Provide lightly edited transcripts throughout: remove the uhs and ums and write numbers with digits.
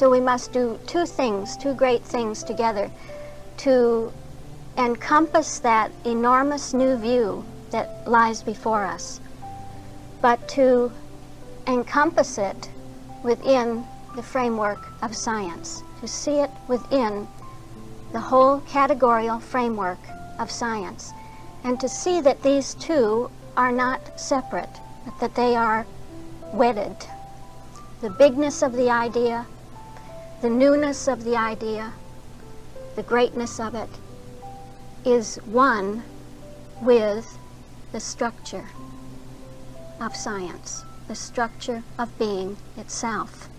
So we must do two things, two great things together to encompass that enormous new view that lies before us, but to encompass it within the framework of science, to see it within the whole categorical framework of science, and to see that these two are not separate, but that they are wedded. The bigness of the idea, the newness of the idea, the greatness of it is one with the structure of science, the structure of being itself.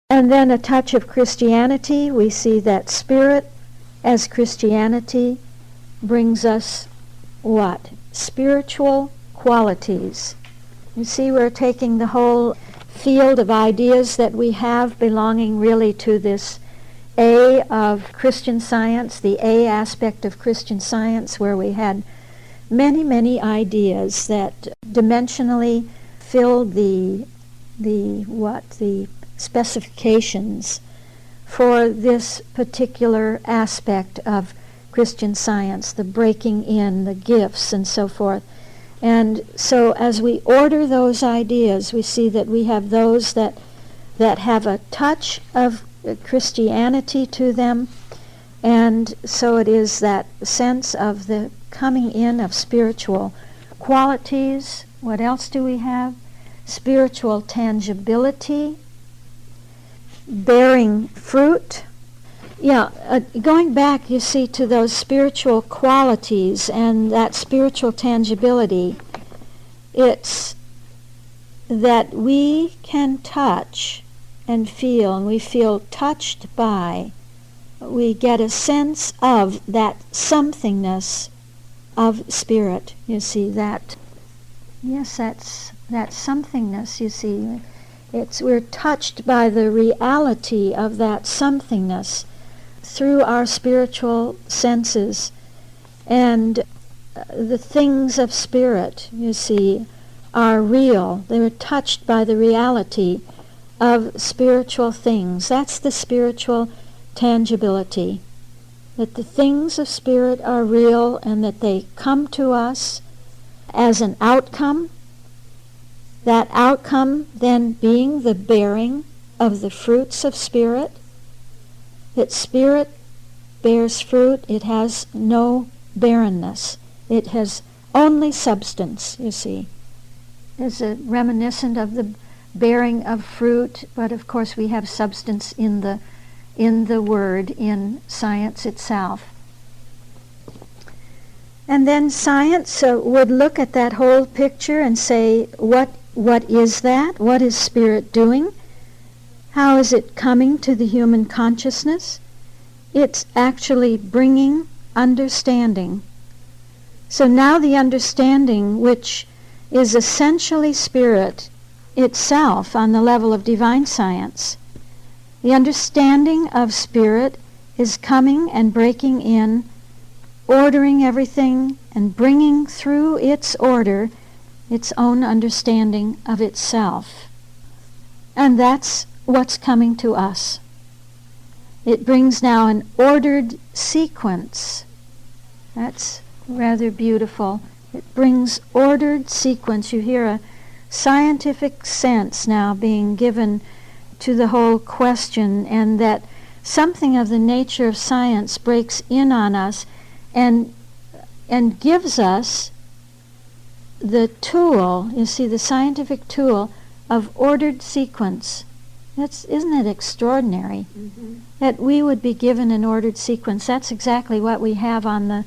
And then a touch of Christianity. We see that spirit as Christianity brings us what? Spiritual qualities. You see, we're taking the whole field of ideas that we have belonging really to this A of Christian Science, the A aspect of Christian Science, where we had many, many ideas that dimensionally filled the specifications for this particular aspect of Christian Science, the breaking in, the gifts, and so forth. And so as we order those ideas, we see that we have those that have a touch of Christianity to them, and so it is that sense of the coming in of spiritual qualities. What else do we have? Spiritual tangibility, bearing fruit. Going back, you see, to those spiritual qualities and that spiritual tangibility, it's that we can touch and feel, and we feel touched by, we get a sense of that somethingness of spirit. You see that? Yes, that's that somethingness, you see. We're touched by the reality of that somethingness through our spiritual senses. And the things of spirit, you see, are real. They were touched by the reality of spiritual things. That's the spiritual tangibility. That the things of spirit are real and that they come to us as an outcome. That outcome then being the bearing of the fruits of spirit. That spirit bears fruit. It has no barrenness. It has only substance, you see. It's reminiscent of the bearing of fruit, but of course we have substance in the word, in science itself. And then science would look at that whole picture and say, what is that? What is spirit doing? How is it coming to the human consciousness? It's actually bringing understanding. So now the understanding, which is essentially spirit itself on the level of divine science, the understanding of spirit is coming and breaking in, ordering everything and bringing through its order its own understanding of itself. And that's what's coming to us. It brings now an ordered sequence. That's rather beautiful. It brings ordered sequence. You hear a scientific sense now being given to the whole question, and that something of the nature of science breaks in on us and gives us the tool, you see, the scientific tool of ordered sequence. Isn't it extraordinary? Mm-hmm. That we would be given an ordered sequence? That's exactly what we have on the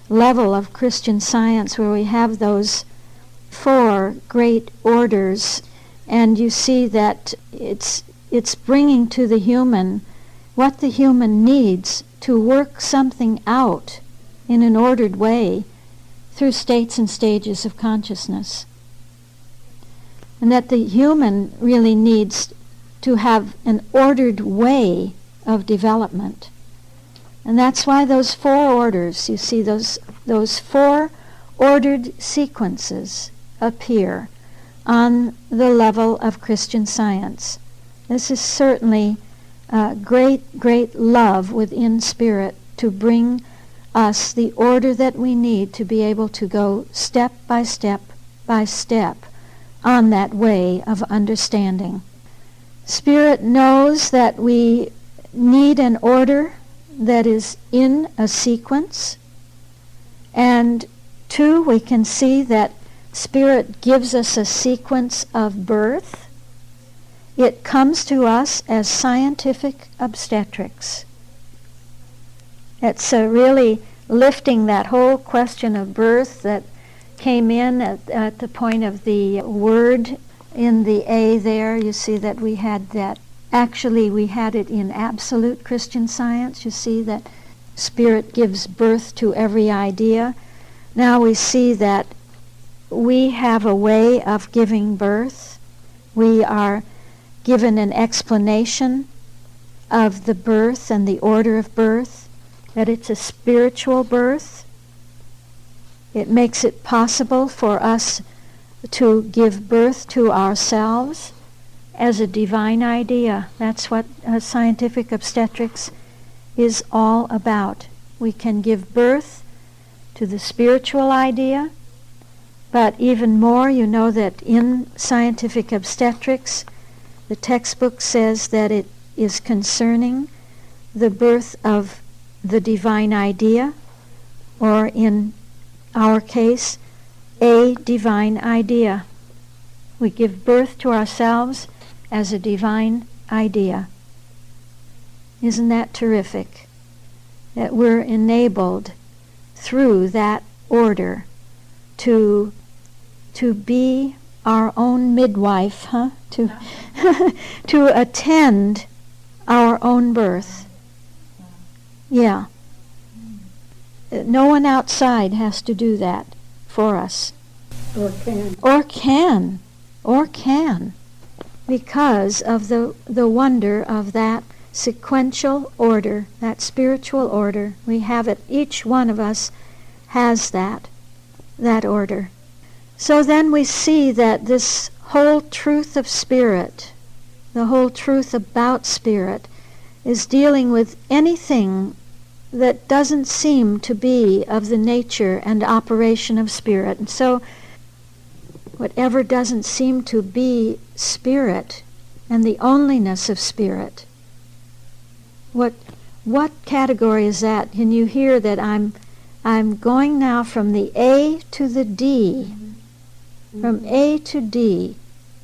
level of Christian Science, where we have those four great orders, and you see that it's bringing to the human what the human needs to work something out in an ordered way through states and stages of consciousness. And that the human really needs to have an ordered way of development. And that's why those four orders, you see, those four ordered sequences appear on the level of Christian Science. This is certainly great, great love within Spirit to bring us the order that we need to be able to go step by step by step on that way of understanding. Spirit knows that we need an order that is in a sequence. And two, we can see that Spirit gives us a sequence of birth. It comes to us as scientific obstetrics. It's really lifting that whole question of birth that came in at the point of the word in the A there. You see that we had that. Actually, we had it in absolute Christian Science. You see that Spirit gives birth to every idea. Now we see that we have a way of giving birth. We are given an explanation of the birth and the order of birth, that it's a spiritual birth. It makes it possible for us to give birth to ourselves as a divine idea. That's what scientific obstetrics is all about. We can give birth to the spiritual idea, but even more, you know that in scientific obstetrics, the textbook says that it is concerning the birth of the divine idea, or in our case, a divine idea. We give birth to ourselves as a divine idea. Isn't that terrific? That we're enabled through that order to be our own midwife, to to attend our own birth. Yeah. No one outside has to do that for us. Or can. Or can. Because of the wonder of that sequential order, that spiritual order. We have it. Each one of us has that order. So then we see that this whole truth of Spirit, the whole truth about Spirit, is dealing with anything that doesn't seem to be of the nature and operation of Spirit. And so whatever doesn't seem to be Spirit and the onlyness of Spirit, what category is that? Can you hear that I'm going now from the A to the D, mm-hmm. from A to D.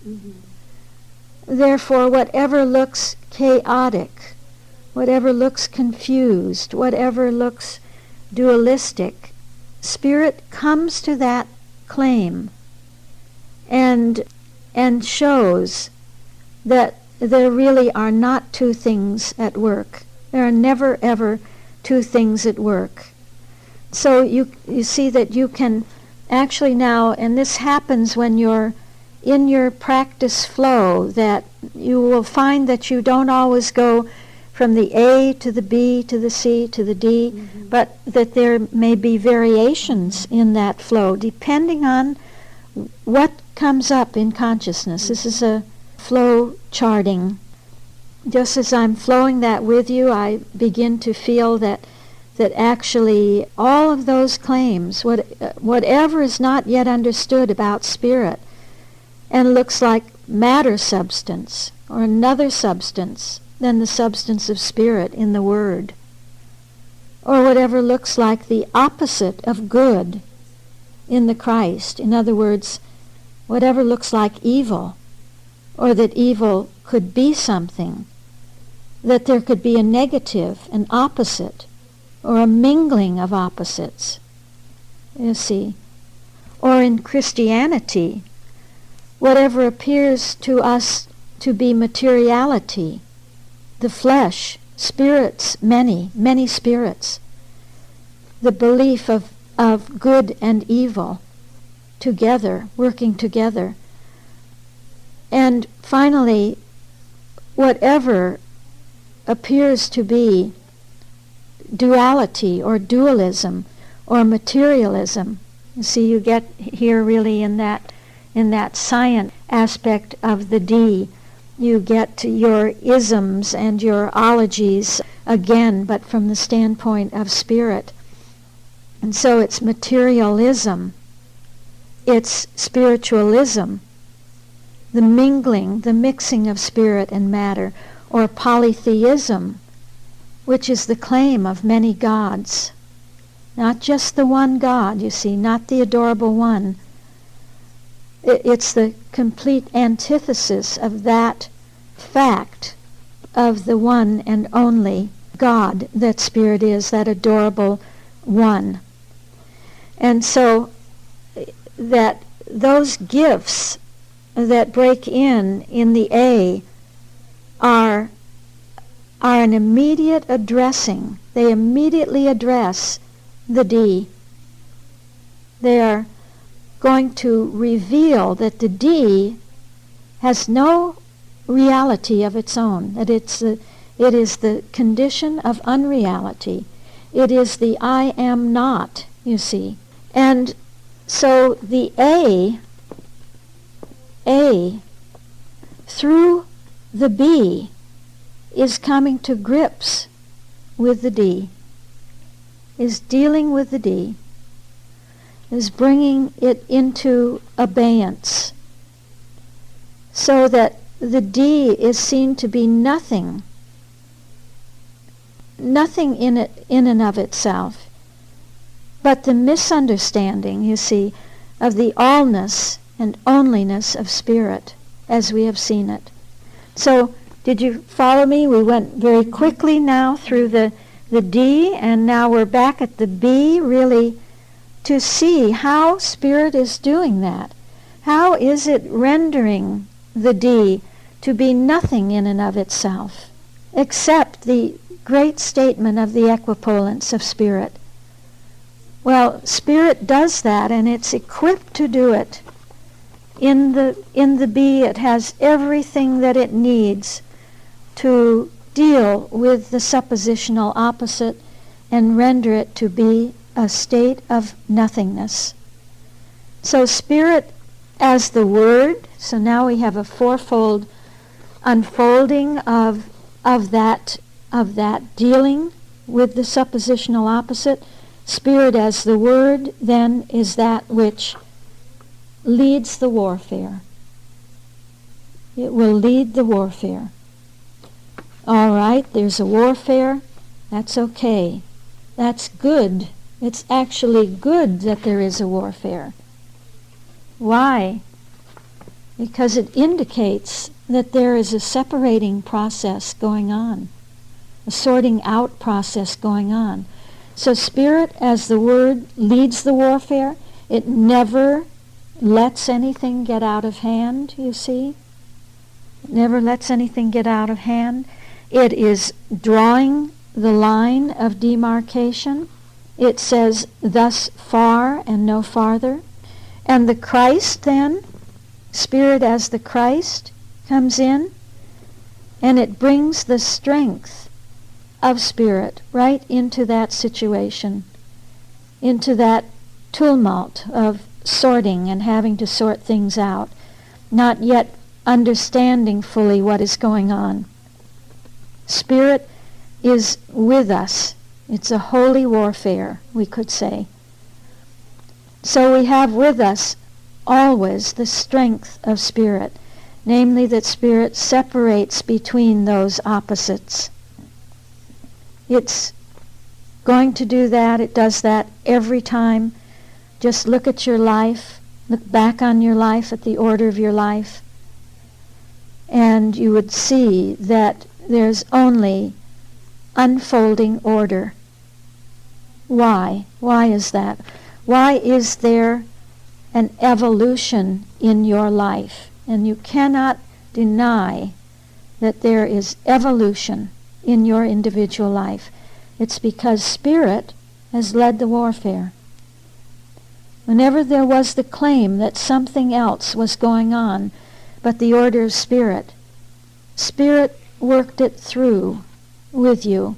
Mm-hmm. Therefore, whatever looks chaotic, whatever looks confused, whatever looks dualistic, Spirit comes to that claim and shows that there really are not two things at work. There are never, ever two things at work. So you see that you can actually now, and this happens when you're in your practice flow, that you will find that you don't always go from the A to the B to the C to the D, mm-hmm. but that there may be variations in that flow depending on what comes up in consciousness. Mm-hmm. This is a flow charting. Just as I'm flowing that with you, I begin to feel that actually all of those claims, whatever is not yet understood about Spirit and looks like matter substance or another substance than the substance of Spirit in the Word, or whatever looks like the opposite of good in the Christ. In other words, whatever looks like evil, or that evil could be something, that there could be a negative, an opposite, or a mingling of opposites, you see. Or in Christianity, whatever appears to us to be materiality, the flesh, spirits, many, many spirits, the belief of good and evil together, working together. And finally, whatever appears to be duality or dualism or materialism. You see, you get here really in that in that science aspect of the D. You get to your isms and your ologies again, but from the standpoint of spirit. And so it's materialism, it's spiritualism, the mingling, the mixing of spirit and matter, or polytheism, which is the claim of many gods. Not just the one God, you see, not the adorable one. It's the complete antithesis of that fact of the one and only God that spirit is, that adorable one. And so that those gifts that break in the A are an immediate addressing. They immediately address the D. They are going to reveal that the D has no reality of its own, that it is the condition of unreality. It is the I am not, you see. And so the A, through the B, is coming to grips with the D, is dealing with the D, is bringing it into abeyance, so that the D is seen to be nothing in and of itself, but the misunderstanding, you see, of the allness and onlyness of spirit as we have seen it. So, did you follow me? We went very quickly now through the D, and now we're back at the B, really to see how spirit is doing that. How is it rendering the D to be nothing in and of itself, except the great statement of the equipollence of spirit? Well, spirit does that, and it's equipped to do it. In the B, it has everything that it needs to deal with the suppositional opposite and render it to be a state of nothingness. So spirit as the Word, so now we have a fourfold unfolding of that dealing with the suppositional opposite. Spirit as the Word, then, is that which leads the warfare. It will lead the warfare. All right, there's a warfare. That's okay. That's good. It's actually good that there is a warfare. Why? Because it indicates that there is a separating process going on, a sorting out process going on. So spirit as the Word leads the warfare. It never lets anything get out of hand, you see. It never lets anything get out of hand. It is drawing the line of demarcation. It says, thus far and no farther. And the Christ then, spirit as the Christ, comes in, and it brings the strength of spirit right into that situation, into that tumult of sorting and having to sort things out, not yet understanding fully what is going on. Spirit is with us. It's a holy warfare, we could say. So we have with us always the strength of spirit, namely that spirit separates between those opposites. It's going to do that. It does that every time. Just look at your life, look back on your life, at the order of your life, and you would see that there's only unfolding order. Why? Why is that? Why is there an evolution in your life? And you cannot deny that there is evolution in your individual life. It's because spirit has led the warfare. Whenever there was the claim that something else was going on but the order of spirit, spirit worked it through with you.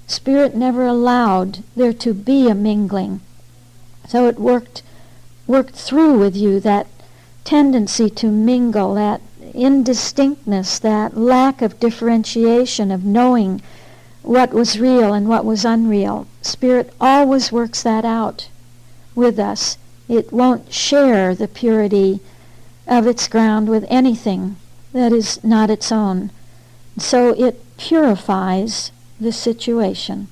Spirit never allowed there to be a mingling. So it worked through with you that tendency to mingle, that indistinctness, that lack of differentiation, of knowing what was real and what was unreal. Spirit always works that out with us. It won't share the purity of its ground with anything that is not its own. So it purifies the situation.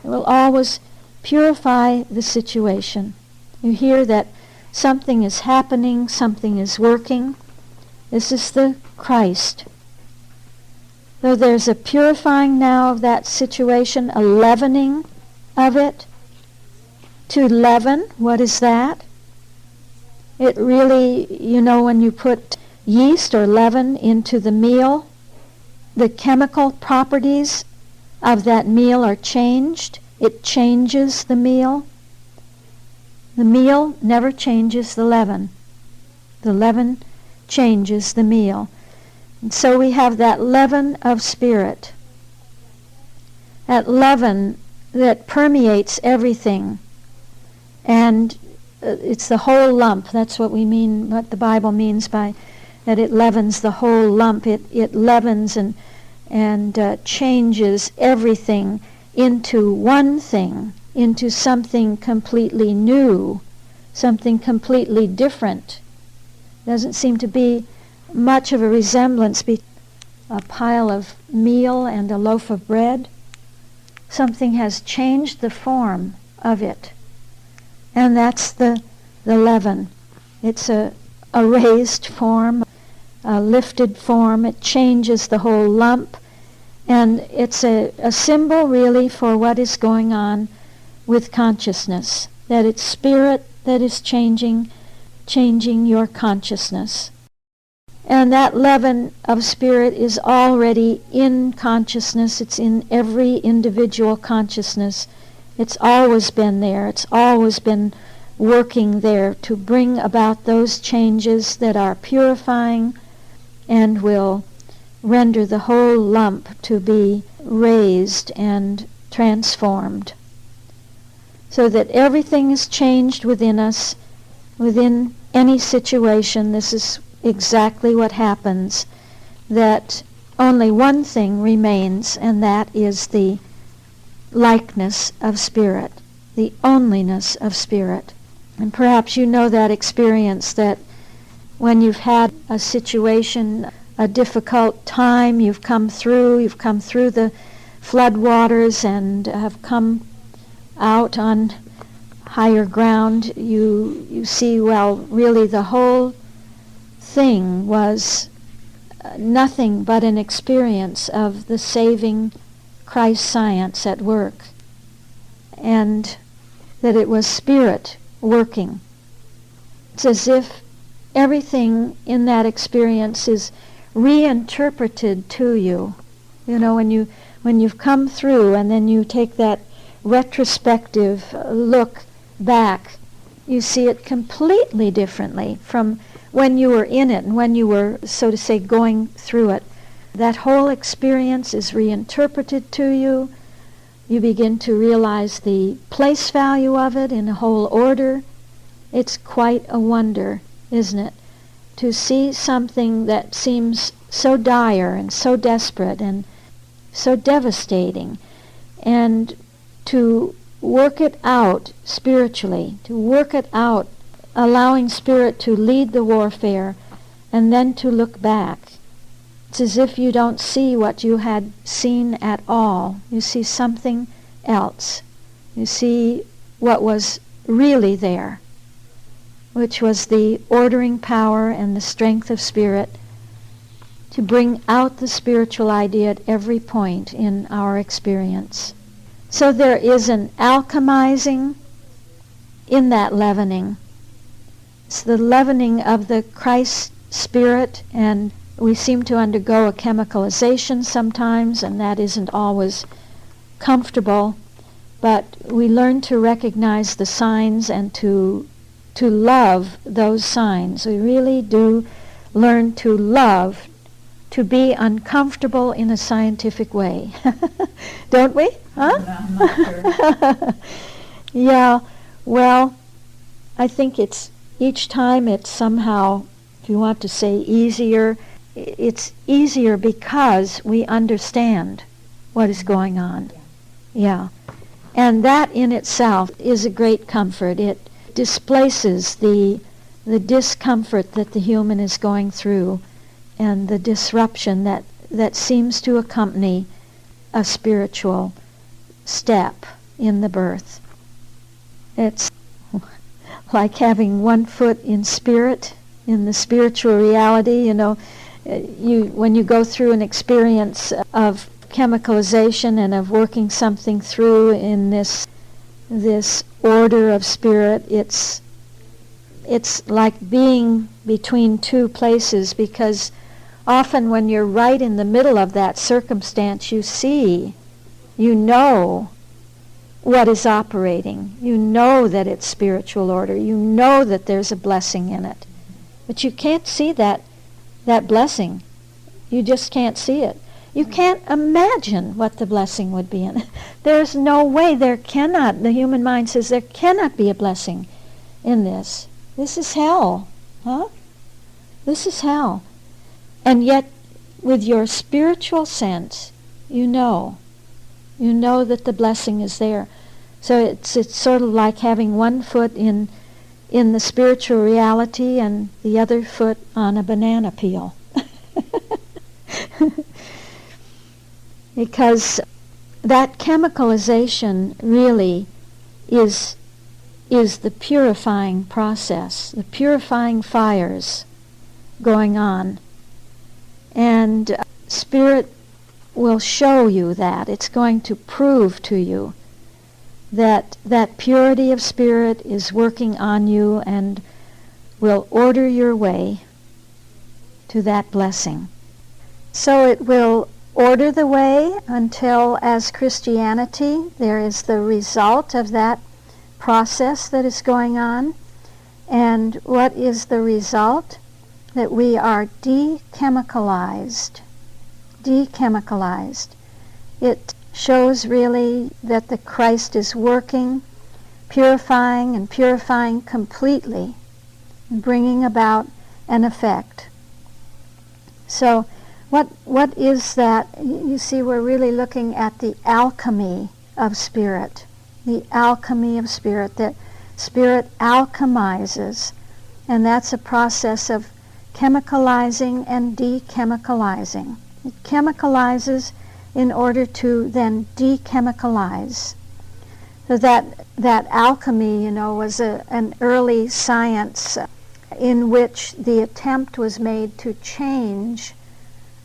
It will always purify the situation. You hear that something is happening, something is working. This is the Christ. Though there's a purifying now of that situation, a leavening of it. To leaven, what is that? It really, when you put yeast or leaven into the meal, the chemical properties of that meal are changed. It changes the meal. The meal never changes the leaven. The leaven changes the meal. And so we have that leaven of Spirit. That leaven that permeates everything. And it's the whole lump. That's what we mean, what the Bible means by that it leavens the whole lump. It leavens and changes everything into one thing, into something completely new, something completely different. Doesn't seem to be much of a resemblance between a pile of meal and a loaf of bread. Something has changed the form of it. And that's the leaven. It's a raised form, a lifted form. It changes the whole lump. And it's a symbol really for what is going on with consciousness. That it's Spirit that is changing your consciousness. And that leaven of Spirit is already in consciousness. It's in every individual consciousness. It's always been there. It's always been working there to bring about those changes that are purifying and will render the whole lump to be raised and transformed. So that everything is changed within us, within any situation. This is exactly what happens, that only one thing remains, and that is the likeness of Spirit, the onlyness of Spirit. And perhaps you know that experience, that when you've had a situation, a difficult time, you've come through the flood waters and have come out on higher ground, you see, well, really the whole thing was nothing but an experience of the saving Christ science at work, and that it was Spirit working. It's as if everything in that experience is reinterpreted to you. When you've come through and then you take that retrospective look back, you see it completely differently from when you were in it and when you were, so to say, going through it. That whole experience is reinterpreted to you. You begin to realize the place value of it in a whole order. It's quite a wonder, isn't it? To see something that seems so dire and so desperate and so devastating, and to work it out spiritually, to work it out, allowing Spirit to lead the warfare, and then to look back. It's as if you don't see what you had seen at all. You see something else. You see what was really there, which was the ordering power and the strength of Spirit to bring out the spiritual idea at every point in our experience. So there is an alchemizing in that leavening. It's the leavening of the Christ Spirit, and we seem to undergo a chemicalization sometimes, and that isn't always comfortable, but we learn to recognize the signs and to love those signs. We really do learn to love, to be uncomfortable in a scientific way. Don't we? Huh? I'm not sure. Yeah, well, I think it's each time it's somehow if you want to say easier, it's easier because we understand what is going on. Yeah. And that in itself is a great comfort. It displaces the discomfort that the human is going through and the disruption that seems to accompany a spiritual step in the birth. It's like having one foot in spirit, in the spiritual reality. You know, when you go through an experience of chemicalization and of working something through in this order of spirit, it's like being between two places, because often when you're right in the middle of that circumstance, you know what is operating. You know that it's spiritual order. You know that there's a blessing in it. But you can't see that blessing. You just can't see it. You can't imagine what the blessing would be in it. There's no way. The human mind says there cannot be a blessing in this. This is hell. Huh? This is hell. And yet, with your spiritual sense, you know that the blessing is there. So it's sort of like having one foot in the spiritual reality and the other foot on a banana peel. Because that chemicalization really is the purifying process, the purifying fires going on. And Spirit will show you that. It's going to prove to you that purity of spirit is working on you and will order your way to that blessing. So it will order the way until, as Christianity, there is the result of that process that is going on. And what is the result? That we are dechemicalized. Dechemicalized. It shows really that the Christ is working, purifying and purifying completely, and bringing about an effect. So what is that? You see, we're really looking at the alchemy of spirit. The alchemy of spirit, that spirit alchemizes, and that's a process of chemicalizing and dechemicalizing. It chemicalizes in order to then dechemicalize. So that alchemy, was an early science in which the attempt was made to change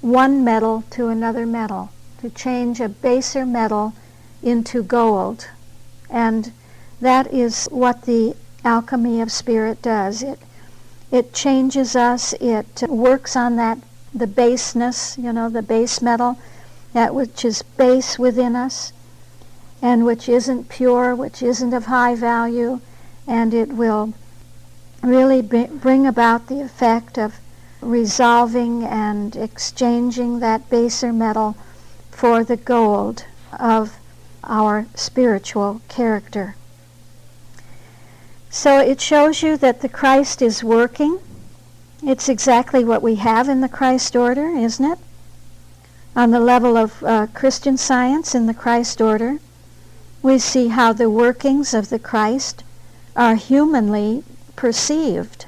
one metal to another metal, to change a baser metal into gold. And that is what the alchemy of spirit does. It changes us, it works on the baseness, the base metal, that which is base within us, and which isn't pure, which isn't of high value, and it will really bring about the effect of resolving and exchanging that baser metal for the gold of our spiritual character. So it shows you that the Christ is working. It's exactly what we have in the Christ order, isn't it? On the level of Christian Science in the Christ order, we see how the workings of the Christ are humanly perceived.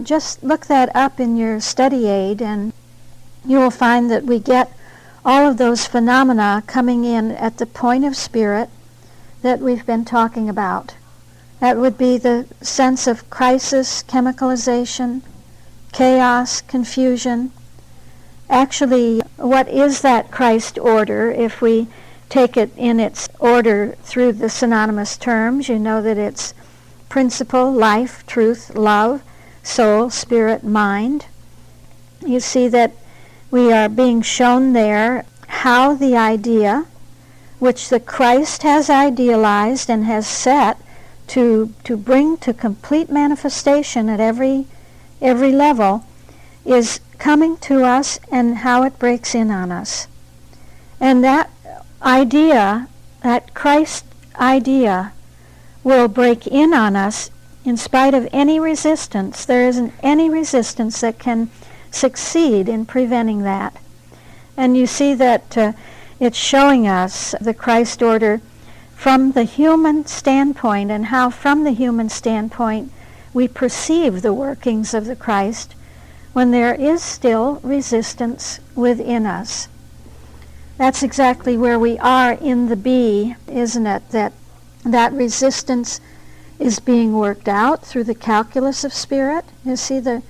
Just look that up in your study aid, and you will find that we get all of those phenomena coming in at the point of spirit that we've been talking about. That would be the sense of crisis, chemicalization, chaos, confusion. Actually, what is that Christ order? If we take it in its order through the synonymous terms, you know that it's principle, life, truth, love, soul, spirit, mind. You see that we are being shown there how the idea which the Christ has idealized and has set to bring to complete manifestation at every level is coming to us, and how it breaks in on us. And that idea, that Christ idea, will break in on us In spite of any resistance, there isn't any resistance that can succeed in preventing that. And you see that it's showing us the Christ order from the human standpoint, and how from the human standpoint we perceive the workings of the Christ when there is still resistance within us. That's exactly where we are in the bee, isn't it? That resistance is being worked out through the calculus of spirit. You see the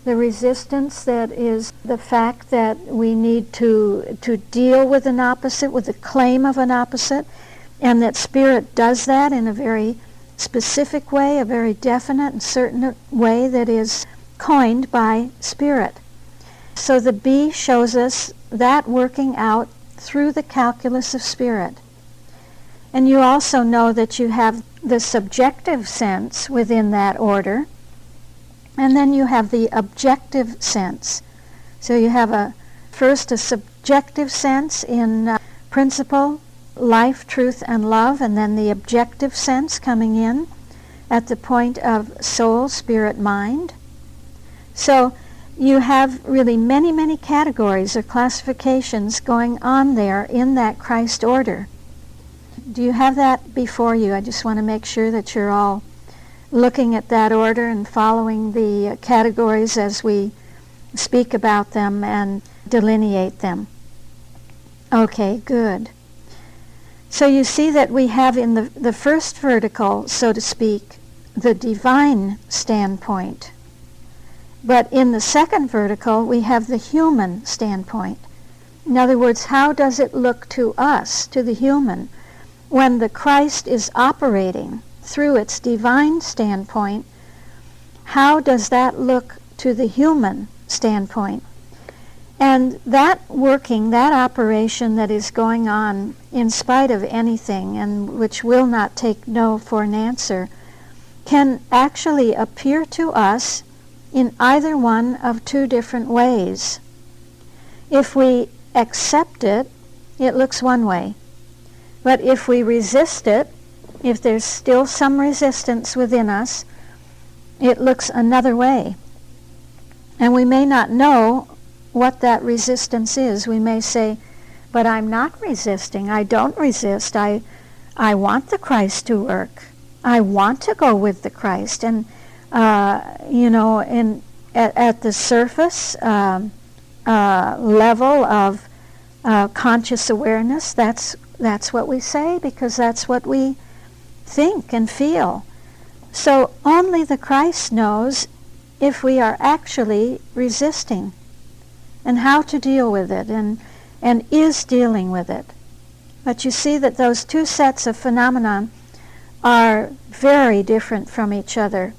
resistance that is the fact that we need to deal with an opposite, with the claim of an opposite, and that spirit does that in a very specific way, a very definite and certain way that is coined by spirit. So the bee shows us that working out through the calculus of spirit. And you also know that you have the subjective sense within that order, and then you have the objective sense. So you have first a subjective sense in principle, life, truth, and love, and then the objective sense coming in at the point of soul, spirit, mind. So you have really many, many categories or classifications going on there in that Christ order. Do you have that before you? I just want to make sure that you're all looking at that order and following the categories as we speak about them and delineate them. Okay, good. So you see that we have in the first vertical, so to speak, the divine standpoint. But in the second vertical, we have the human standpoint. In other words, how does it look to us, to the human, when the Christ is operating through its divine standpoint? How does that look to the human standpoint? And that working, that operation that is going on in spite of anything, and which will not take no for an answer, can actually appear to us in either one of two different ways. If we accept it, it looks one way. But if we resist it, if there's still some resistance within us, it looks another way. And we may not know what that resistance is. We may say, but I'm not resisting. I don't resist. I want the Christ to work. I want to go with the Christ. And, at the surface level of conscious awareness, that's what we say, because that's what we think and feel. So only the Christ knows if we are actually resisting, and how to deal with it, and is dealing with it. But you see that those two sets of phenomenon are very different from each other.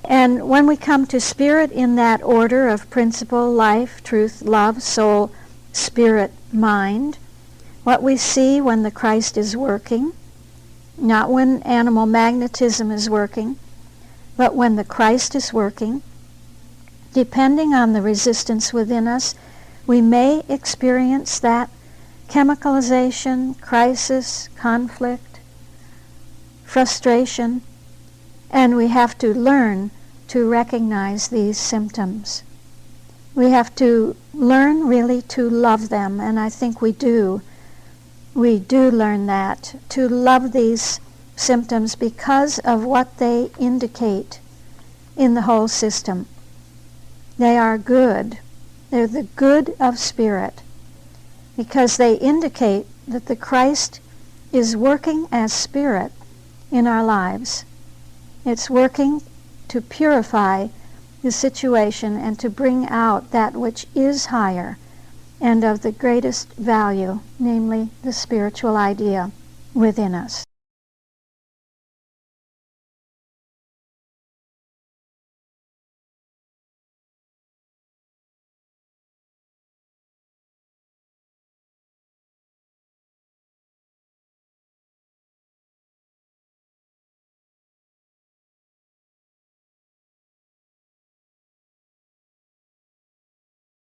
And when we come to spirit in that order of principle, life, truth, love, soul, spirit, mind, what we see when the Christ is working, not when animal magnetism is working, but when the Christ is working, depending on the resistance within us, we may experience that chemicalization, crisis, conflict, frustration, and we have to learn to recognize these symptoms. We have to learn really to love them, and I think we do. We do learn that, to love these symptoms because of what they indicate in the whole system. They are good. They're the good of spirit, because they indicate that the Christ is working as spirit in our lives. It's working to purify the situation and to bring out that which is higher and of the greatest value, namely the spiritual idea within us.